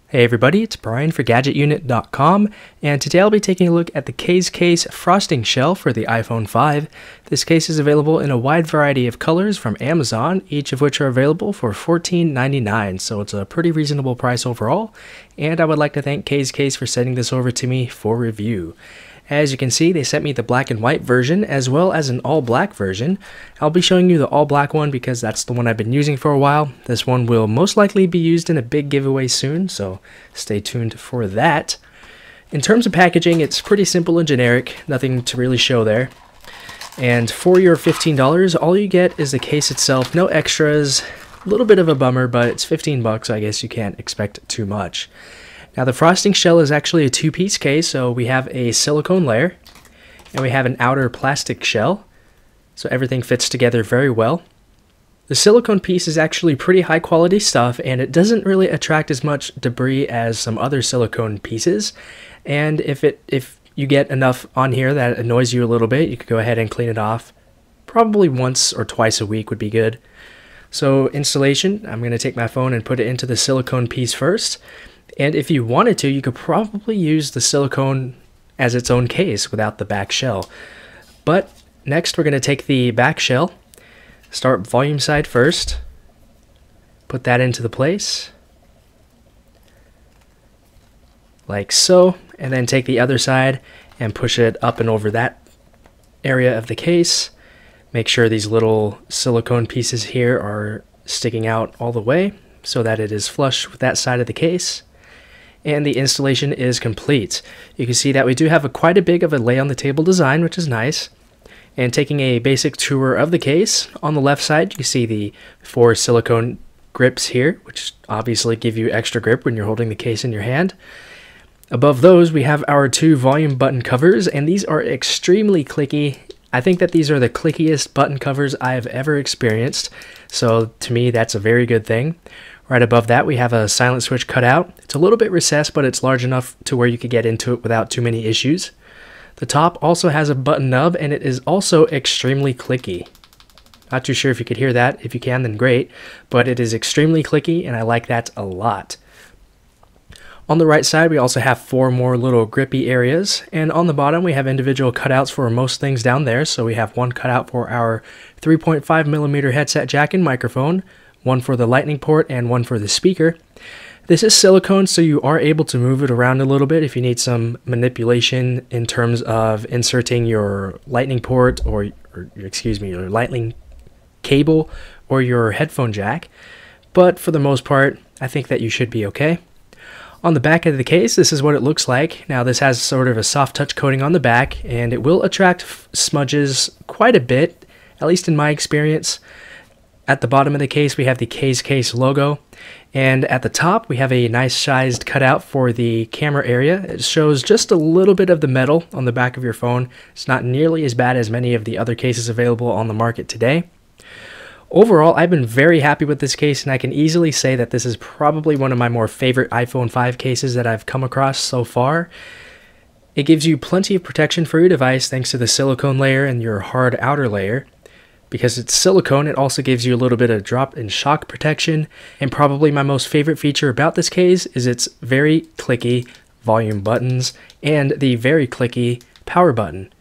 Hey everybody, it's Brian for GadgetUnit.com, and today I'll be taking a look at the case frosting shell for the iPhone 5. This case is available in a wide variety of colors from Amazon, each of which are available for $14.99, so it's a pretty reasonable price overall, and I would like to thank Case for sending this over to me for review. As you can see, they sent me the black and white version as well as an all black version. I'll be showing you the all black one because that's the one I've been using for a while. This one will most likely be used in a big giveaway soon, so stay tuned for that. In terms of packaging, it's pretty simple and generic, nothing to really show there. And for your $15, all you get is the case itself, no extras. A little bit of a bummer, but it's 15 bucks, I guess you can't expect too much. Now the frosting shell is actually a two-piece case, so we have a silicone layer and we have an outer plastic shell, so everything fits together very well. The silicone piece is actually pretty high quality stuff, and it doesn't really attract as much debris as some other silicone pieces, and if you get enough on here that annoys you a little bit, you could go ahead and clean it off. Probably once or twice a week would be good. So installation, I'm going to take my phone and put it into the silicone piece first. And if you wanted to, you could probably use the silicone as its own case without the back shell. But next we're going to take the back shell, start volume side first, put that into the place, like so, and then take the other side and push it up and over that area of the case. Make sure these little silicone pieces here are sticking out all the way so that it is flush with that side of the case. And the installation is complete. You can see that we do have quite a big of a lay on the table design, which is nice. And taking a basic tour of the case, on the left side you can see the 4 silicone grips here, which obviously give you extra grip when you're holding the case in your hand. Above those we have our 2 volume button covers, and these are extremely clicky. I think that these are the clickiest button covers I have ever experienced, so to me that's a very good thing. Right above that we have a silent switch cut out. It's a little bit recessed, but it's large enough to where you could get into it without too many issues. The top also has a button nub, and it is also extremely clicky. Not too sure if you could hear that. If you can, then great, but it is extremely clicky and I like that a lot. On the right side we also have 4 more little grippy areas, and on the bottom we have individual cutouts for most things down there. So we have one cutout for our 3.5mm headset jack and microphone, one for the lightning port, and one for the speaker. This is silicone, so you are able to move it around a little bit if you need some manipulation in terms of inserting your lightning port or your lightning cable or your headphone jack. But for the most part, I think that you should be okay. On the back of the case, this is what it looks like. Now this has sort of a soft touch coating on the back, and it will attract smudges quite a bit, at least in my experience. At the bottom of the case we have the case logo, and at the top we have a nice sized cutout for the camera area. It shows just a little bit of the metal on the back of your phone. It's not nearly as bad as many of the other cases available on the market today. Overall, I've been very happy with this case, and I can easily say that this is probably one of my more favorite iPhone 5 cases that I've come across so far. It gives you plenty of protection for your device thanks to the silicone layer and your hard outer layer. Because it's silicone, it also gives you a little bit of drop and shock protection, and probably my most favorite feature about this case is its very clicky volume buttons and the very clicky power button.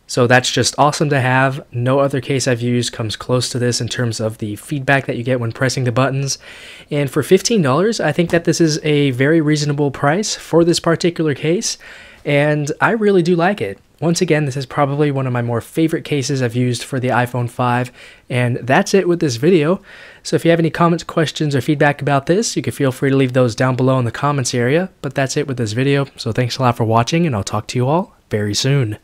So that's just awesome to have. No other case I've used comes close to this in terms of the feedback that you get when pressing the buttons. And for $15, I think that this is a very reasonable price for this particular case, and I really do like it. Once again, this is probably one of my more favorite cases I've used for the iPhone 5, and that's it with this video. So if you have any comments, questions, or feedback about this, you can feel free to leave those down below in the comments area. But that's it with this video, so thanks a lot for watching, and I'll talk to you all very soon.